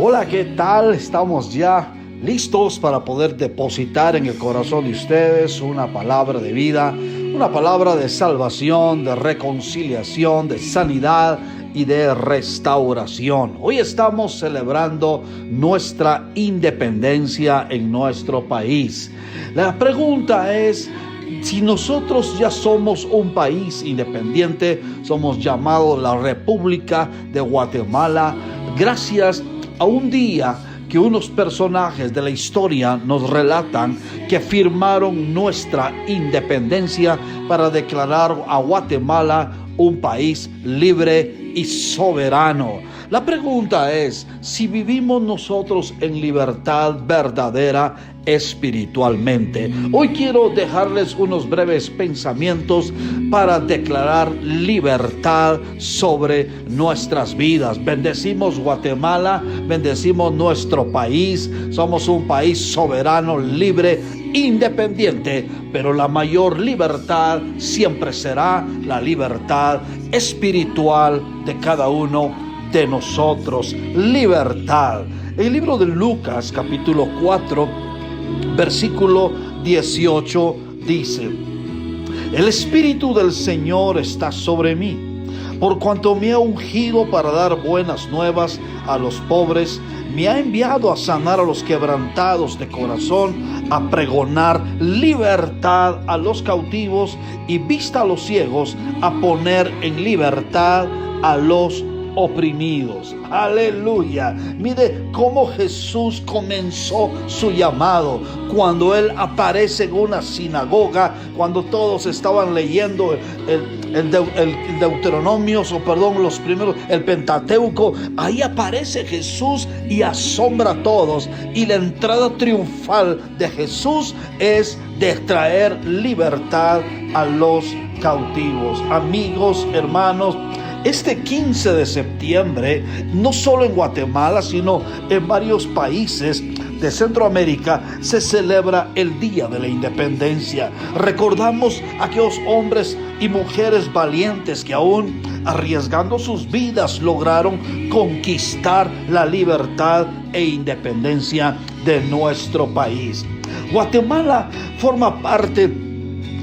Hola, ¿qué tal? Estamos ya listos para poder depositar en el corazón de ustedes una palabra de vida, una palabra de salvación, de reconciliación, de sanidad y de restauración. Hoy estamos celebrando nuestra independencia en nuestro país. La pregunta es: si nosotros ya somos un país independiente, somos llamados la República de Guatemala, gracias a un día que unos personajes de la historia nos relatan que firmaron nuestra independencia para declarar a Guatemala un país libre y soberano. La pregunta es si vivimos nosotros en libertad verdadera espiritualmente. Hoy quiero dejarles unos breves pensamientos para declarar libertad sobre nuestras vidas. Bendecimos Guatemala, bendecimos nuestro país. Somos un país soberano, libre, independiente, pero la mayor libertad siempre será la libertad espiritual de cada uno de nosotros. Libertad. El libro de Lucas, capítulo 4, versículo 18 dice: El Espíritu del Señor está sobre mí, por cuanto me ha ungido para dar buenas nuevas a los pobres, me ha enviado a sanar a los quebrantados de corazón, a pregonar libertad a los cautivos y vista a los ciegos, a poner en libertad a los oprimidos. Aleluya. Mire cómo Jesús comenzó su llamado cuando él aparece en una sinagoga, cuando todos estaban leyendo el Deuteronomio, los primeros, el Pentateuco. Ahí aparece Jesús y asombra a todos, y la entrada triunfal de Jesús es de traer libertad a los cautivos. Amigos, hermanos, este 15 de septiembre, no solo en Guatemala, sino en varios países de Centroamérica, se celebra el Día de la Independencia. Recordamos a aquellos hombres y mujeres valientes que aún arriesgando sus vidas lograron conquistar la libertad e independencia de nuestro país. Guatemala forma parte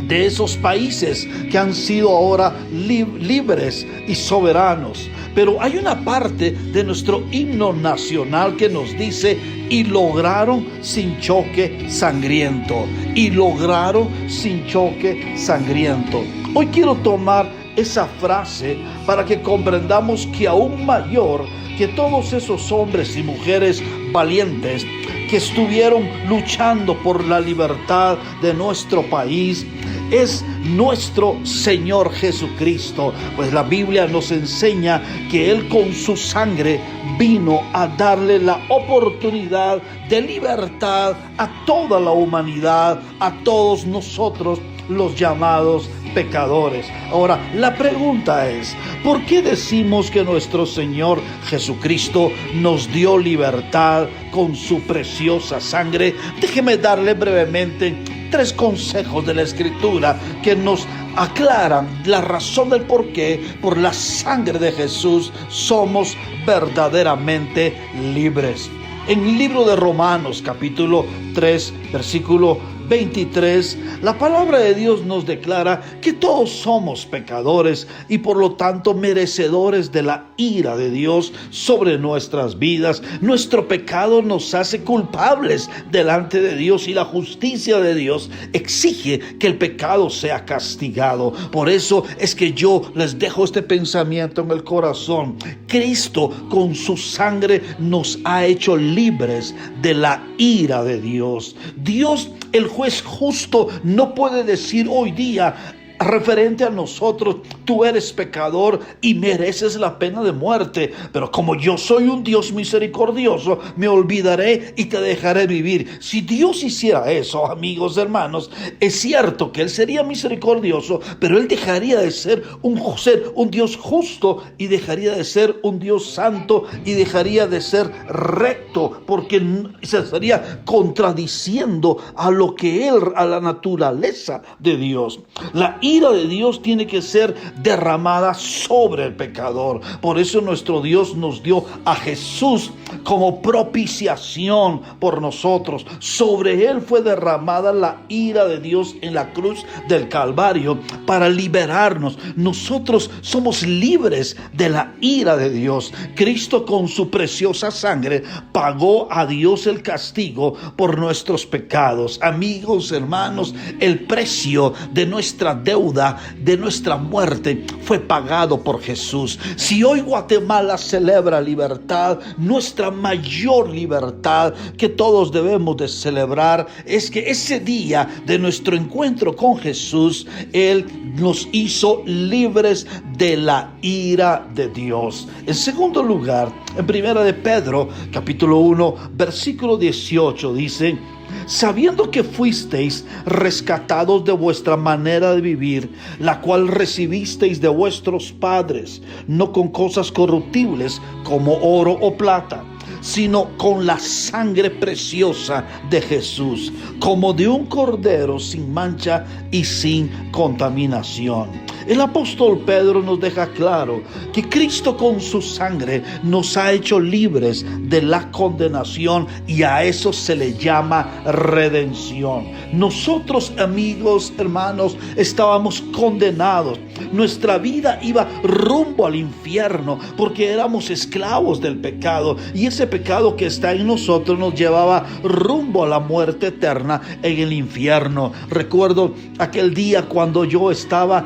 de esos países que han sido ahora libres y soberanos. Pero hay una parte de nuestro himno nacional que nos dice: y lograron sin choque sangriento. Y lograron sin choque sangriento. Hoy quiero tomar esa frase para que comprendamos que aún mayor que todos esos hombres y mujeres valientes que estuvieron luchando por la libertad de nuestro país, es nuestro Señor Jesucristo, pues la Biblia nos enseña que Él con su sangre vino a darle la oportunidad de libertad a toda la humanidad, a todos nosotros los llamados pecadores. Ahora, la pregunta es: ¿por qué decimos que nuestro Señor Jesucristo nos dio libertad con su preciosa sangre? Déjeme darle brevemente 3 consejos de la Escritura que nos aclaran la razón del por qué, por la sangre de Jesús, somos verdaderamente libres. En el libro de Romanos, capítulo 3, versículo 23, la palabra de Dios nos declara que todos somos pecadores y por lo tanto merecedores de la ira de Dios sobre nuestras vidas. Nuestro pecado nos hace culpables delante de Dios y la justicia de Dios exige que el pecado sea castigado. Por eso es que yo les dejo este pensamiento en el corazón: Cristo con su sangre nos ha hecho libres de la ira de Dios. Dios, el juez justo, no puede decir hoy día referente a nosotros: tú eres pecador y mereces la pena de muerte, pero como yo soy un Dios misericordioso, me olvidaré y te dejaré vivir. Si Dios hiciera eso, amigos, hermanos, es cierto que Él sería misericordioso, pero Él dejaría de ser un Dios justo y dejaría de ser un Dios santo y dejaría de ser recto, porque se estaría contradiciendo a lo que Él, a la naturaleza de Dios. La ira de Dios tiene que ser derramada sobre el pecador. Por eso nuestro Dios nos dio a Jesús como propiciación por nosotros. Sobre él fue derramada la ira de Dios en la cruz del Calvario para liberarnos. Nosotros somos libres de la ira de Dios. Cristo con su preciosa sangre pagó a Dios el castigo por nuestros pecados. Amigos, hermanos, el precio de nuestra deuda, de nuestra muerte, fue pagado por Jesús. Si hoy Guatemala celebra libertad, nuestra mayor libertad que todos debemos de celebrar es que ese día de nuestro encuentro con Jesús, Él nos hizo libres de la ira de Dios. En segundo lugar, en primera de Pedro, capítulo 1, versículo 18, dice: sabiendo que fuisteis rescatados de vuestra manera de vivir, la cual recibisteis de vuestros padres, no con cosas corruptibles como oro o plata, sino con la sangre preciosa de Jesús, como de un cordero sin mancha y sin contaminación. El apóstol Pedro nos deja claro que Cristo con su sangre nos ha hecho libres de la condenación, y a eso se le llama redención. Nosotros, amigos, hermanos, estábamos condenados. Nuestra vida iba rumbo al infierno porque éramos esclavos del pecado, y ese pecado que está en nosotros nos llevaba rumbo a la muerte eterna en el infierno. Recuerdo aquel día cuando yo estaba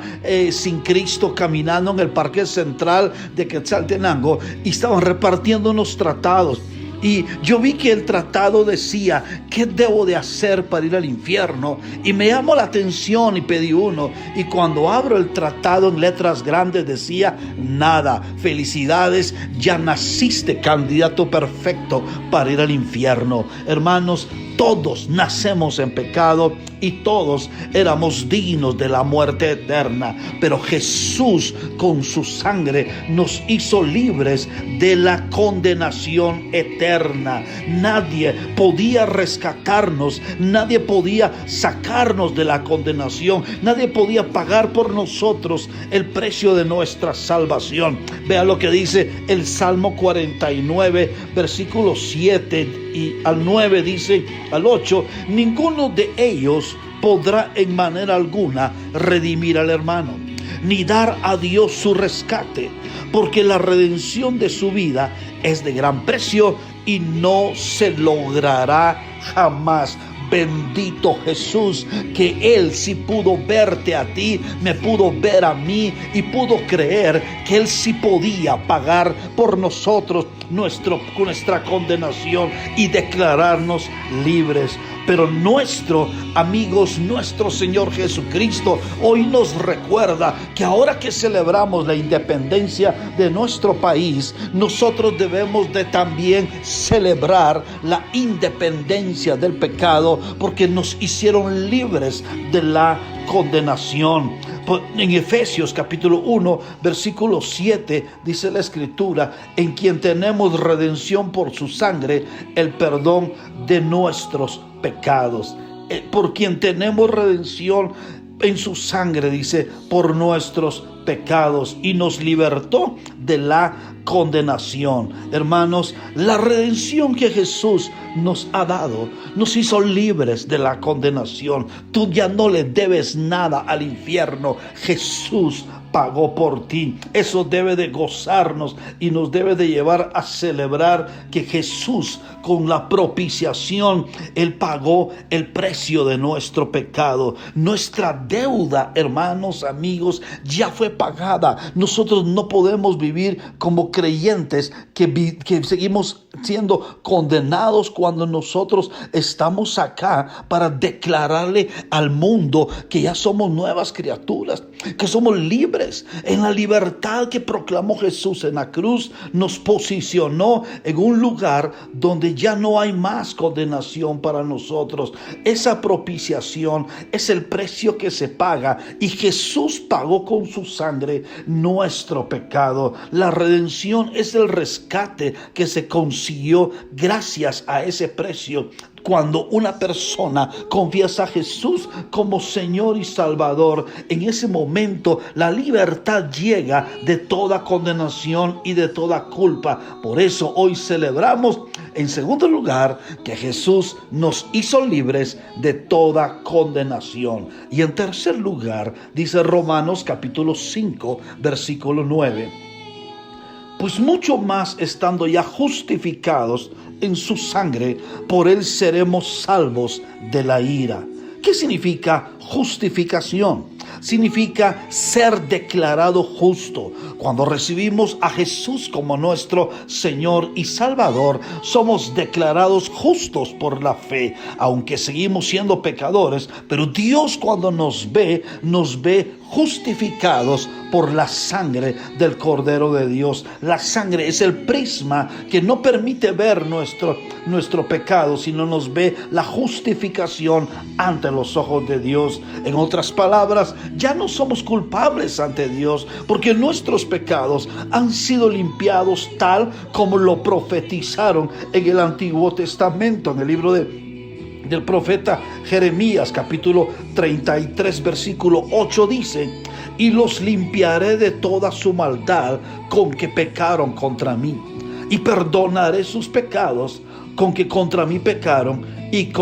sin Cristo caminando en el Parque Central de Quetzaltenango y estaban repartiendo unos tratados. Y yo vi que el tratado decía: ¿qué debo de hacer para ir al infierno? Y me llamó la atención y pedí uno. Y cuando abro el tratado en letras grandes decía: nada, felicidades, ya naciste candidato perfecto para ir al infierno. Hermanos, todos nacemos en pecado y todos éramos dignos de la muerte eterna, pero Jesús con su sangre nos hizo libres de la condenación eterna. Nadie podía rescatarnos, nadie podía sacarnos de la condenación, nadie podía pagar por nosotros el precio de nuestra salvación. Vea lo que dice el Salmo 49, versículo 7 y al 9, dice al 8: ninguno de ellos podrá en manera alguna redimir al hermano, ni dar a Dios su rescate, porque la redención de su vida es de gran precio y no se logrará jamás. Bendito Jesús, que Él sí pudo verte a ti, me pudo ver a mí y pudo creer que Él sí podía pagar por nosotros nuestra condenación y declararnos libres. Pero nuestro Señor Jesucristo hoy nos recuerda que ahora que celebramos la independencia de nuestro país, nosotros debemos de también celebrar la independencia del pecado, porque nos hicieron libres de la condenación. En Efesios capítulo 1 versículo 7 dice la escritura: en quien tenemos redención por su sangre, el perdón de nuestros pecados. Por quien tenemos redención en su sangre, dice, por nuestros pecados, y nos libertó de la condenación. Hermanos, la redención que Jesús nos ha dado nos hizo libres de la condenación. Tú ya no le debes nada al infierno. Jesús pagó por ti. Eso debe de gozarnos y nos debe de llevar a celebrar que Jesús, con la propiciación, Él pagó el precio de nuestro pecado. Nuestra deuda, hermanos, amigos, ya fue pagada. Nosotros no podemos vivir como creyentes que seguimos siendo condenados cuando nosotros estamos acá para declararle al mundo que ya somos nuevas criaturas, que somos libres. En la libertad que proclamó Jesús en la cruz, nos posicionó en un lugar donde ya no hay más condenación para nosotros. Esa propiciación es el precio que se paga, y Jesús pagó con su sangre nuestro pecado. La redención es el rescate que se consiguió gracias a ese precio. Cuando una persona confiesa a Jesús como Señor y Salvador, en ese momento la libertad llega de toda condenación y de toda culpa. Por eso hoy celebramos, en segundo lugar, que Jesús nos hizo libres de toda condenación. Y en tercer lugar, dice Romanos capítulo 5, versículo 9. Pues mucho más estando ya justificados en su sangre, por él seremos salvos de la ira. ¿Qué significa justificación? Significa ser declarado justo. Cuando recibimos a Jesús como nuestro Señor y Salvador, somos declarados justos por la fe, aunque seguimos siendo pecadores, pero Dios cuando nos ve justificados por la sangre del Cordero de Dios. La sangre es el prisma que no permite ver nuestro pecado, sino nos ve la justificación ante los ojos de Dios. En otras palabras, ya no somos culpables ante Dios, porque nuestros pecados han sido limpiados tal como lo profetizaron en el Antiguo Testamento, en el libro del profeta Jeremías, capítulo 33, versículo 8 dice: y los limpiaré de toda su maldad con que pecaron contra mí, y perdonaré sus pecados con que contra mí pecaron y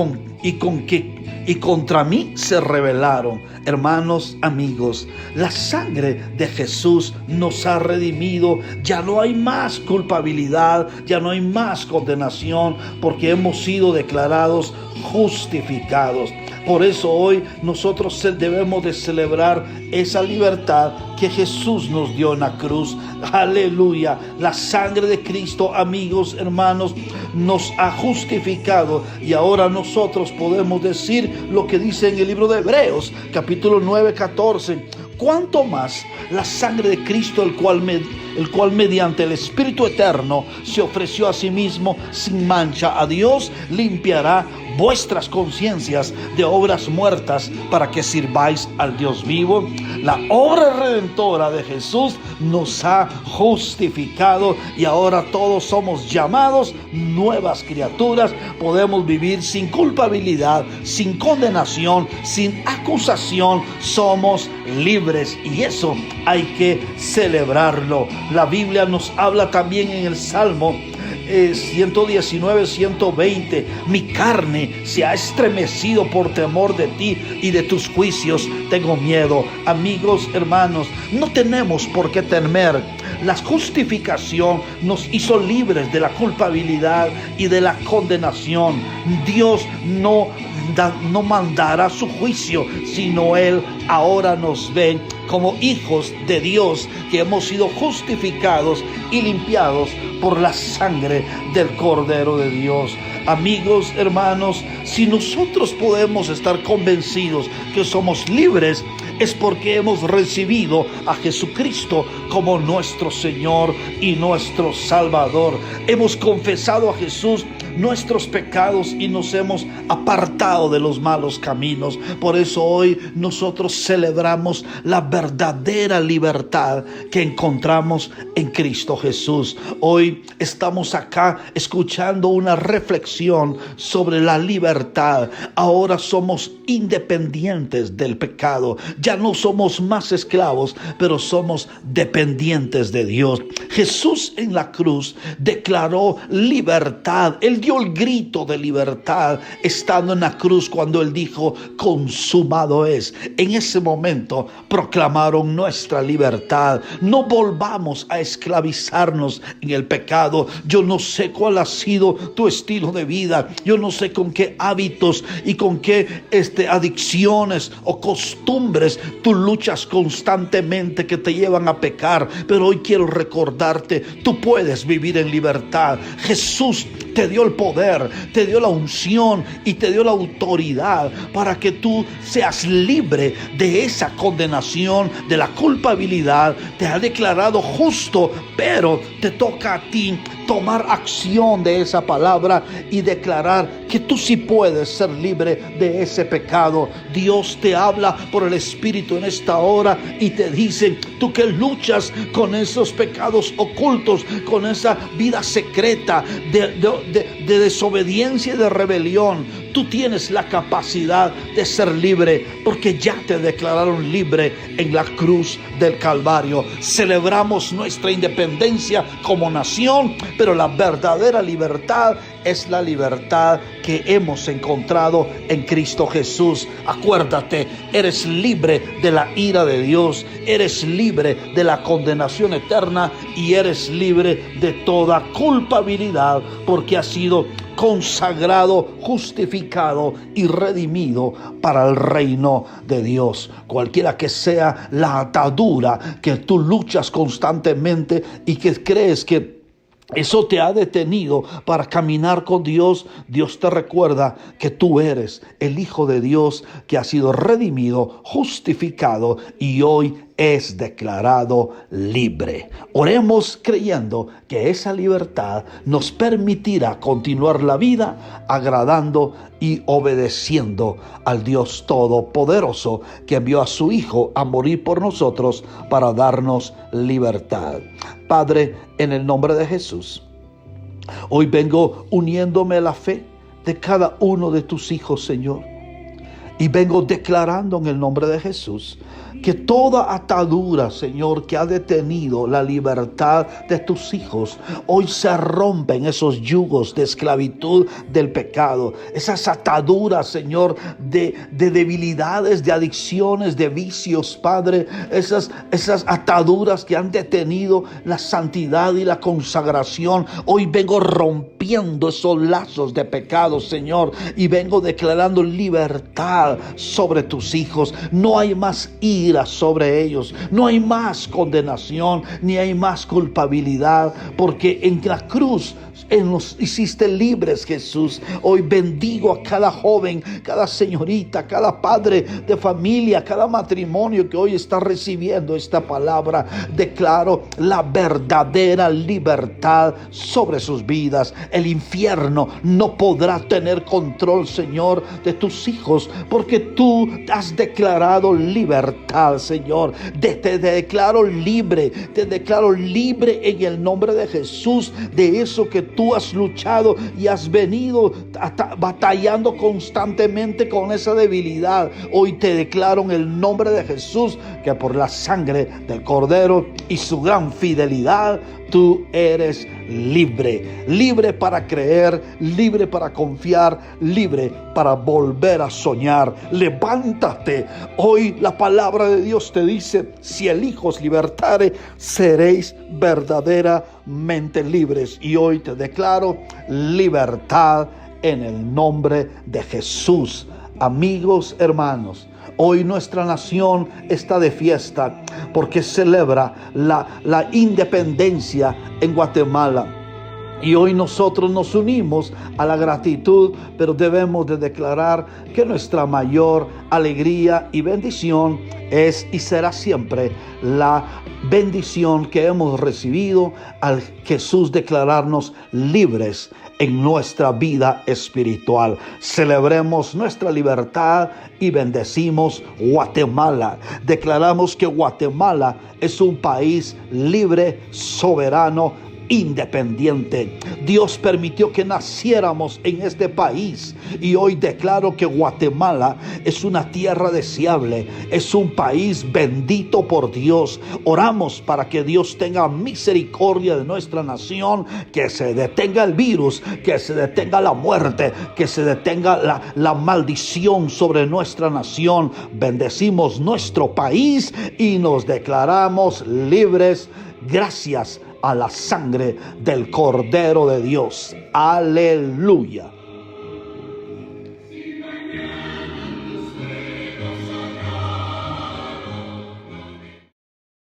contra mí se rebelaron. Hermanos, amigos, la sangre de Jesús nos ha redimido. Ya no hay más culpabilidad, ya no hay más condenación, porque hemos sido declarados justificados. Por eso hoy nosotros debemos de celebrar esa libertad que Jesús nos dio en la cruz. Aleluya. La sangre de Cristo, amigos, hermanos, nos ha justificado, y ahora nosotros podemos decir lo que dice en el libro de Hebreos, capítulo 9, 14. Cuanto más la sangre de Cristo, el cual mediante el Espíritu Eterno se ofreció a sí mismo sin mancha a Dios, limpiará vuestras conciencias de obras muertas para que sirváis al Dios vivo. La obra redentora de Jesús nos ha justificado, y ahora todos somos llamados nuevas criaturas. Podemos vivir sin culpabilidad, sin condenación, sin acusación. Somos libres, y eso hay que celebrarlo. La Biblia nos habla también en el Salmo 119, 120. Mi carne se ha estremecido por temor de ti, y de tus juicios tengo miedo. Amigos, hermanos, no tenemos por qué temer. La justificación nos hizo libres de la culpabilidad y de la condenación. Dios no mandará su juicio, sino Él ahora nos ve como hijos de Dios, que hemos sido justificados y limpiados por la sangre del Cordero de Dios. Amigos, hermanos, si nosotros podemos estar convencidos que somos libres, es porque hemos recibido a Jesucristo como nuestro Señor y nuestro Salvador. Hemos confesado a Jesús nuestros pecados y nos hemos apartado de los malos caminos. Por eso hoy nosotros celebramos la verdadera libertad que encontramos en Cristo Jesús. Hoy estamos acá escuchando una reflexión sobre la libertad. Ahora somos independientes del pecado. Ya no somos más esclavos, pero somos dependientes de Dios. Jesús en la cruz declaró libertad. Él dio el grito de libertad estando en la cruz cuando Él dijo: consumado es. En ese momento proclamaron nuestra libertad. No volvamos a esclavizarnos en el pecado. Yo no sé cuál ha sido tu estilo de vida. Yo no sé con qué hábitos y con qué adicciones o costumbres tú luchas constantemente que te llevan a pecar. Pero hoy quiero recordarte, tú puedes vivir en libertad. Jesús te dio el poder, te dio la unción y te dio la autoridad para que tú seas libre de esa condenación, de la culpabilidad. Te ha declarado justo, pero te toca a ti tomar acción de esa palabra y declarar que tú sí puedes ser libre de ese pecado. Dios te habla por el Espíritu en esta hora y te dice: tú que luchas con esos pecados ocultos, con esa vida secreta de desobediencia y de rebelión, tú tienes la capacidad de ser libre, porque ya te declararon libre en la cruz del Calvario. Celebramos nuestra independencia como nación, pero la verdadera libertad es la libertad que hemos encontrado en Cristo Jesús. Acuérdate, eres libre de la ira de Dios, eres libre de la condenación eterna y eres libre de toda culpabilidad, porque has sido consagrado, justificado y redimido para el reino de Dios. Cualquiera que sea la atadura que tú luchas constantemente y que crees que eso te ha detenido para caminar con Dios, Dios te recuerda que tú eres el Hijo de Dios que ha sido redimido, justificado y hoy es declarado libre. Oremos creyendo que esa libertad nos permitirá continuar la vida agradando y obedeciendo al Dios Todopoderoso que envió a su Hijo a morir por nosotros para darnos libertad. Padre, en el nombre de Jesús, hoy vengo uniéndome a la fe de cada uno de tus hijos, Señor. Y vengo declarando en el nombre de Jesús que toda atadura, Señor, que ha detenido la libertad de tus hijos, hoy se rompen esos yugos de esclavitud del pecado. Esas ataduras, Señor, de debilidades, de adicciones, de vicios, Padre. Esas ataduras que han detenido la santidad y la consagración. Hoy vengo rompiendo esos lazos de pecado, Señor, y vengo declarando libertad sobre tus hijos. No hay más ira sobre ellos, no hay más condenación, ni hay más culpabilidad, porque en la cruz nos hiciste libres, Jesús. Hoy bendigo a cada joven, cada señorita, cada padre de familia, cada matrimonio que hoy está recibiendo esta palabra. Declaro la verdadera libertad sobre sus vidas. El infierno no podrá tener control, Señor, de tus hijos, porque tú has declarado libertad, Señor. Te declaro libre, te declaro libre en el nombre de Jesús de eso que tú has luchado y has venido batallando constantemente con esa debilidad. Hoy te declaro en el nombre de Jesús que por la sangre del Cordero y su gran fidelidad, tú eres libre. Libre para creer, libre para confiar, libre para volver a soñar. Levántate. Hoy la palabra de Dios te dice: si el Hijo os libertare, seréis verdaderamente libres. Y hoy te declaro libertad en el nombre de Jesús. Amigos, hermanos, hoy nuestra nación está de fiesta porque celebra la independencia en Guatemala. Y hoy nosotros nos unimos a la gratitud, pero debemos de declarar que nuestra mayor alegría y bendición es y será siempre la bendición que hemos recibido al Jesús declararnos libres en nuestra vida espiritual. Celebremos nuestra libertad y bendecimos Guatemala. Declaramos que Guatemala es un país libre, soberano, independiente. Dios permitió que naciéramos en este país y hoy declaro que Guatemala es una tierra deseable, es un país bendito por Dios. Oramos para que Dios tenga misericordia de nuestra nación, que se detenga el virus, que se detenga la muerte, que se detenga la maldición sobre nuestra nación. Bendecimos nuestro país y nos declaramos libres gracias a la sangre del Cordero de Dios. Aleluya.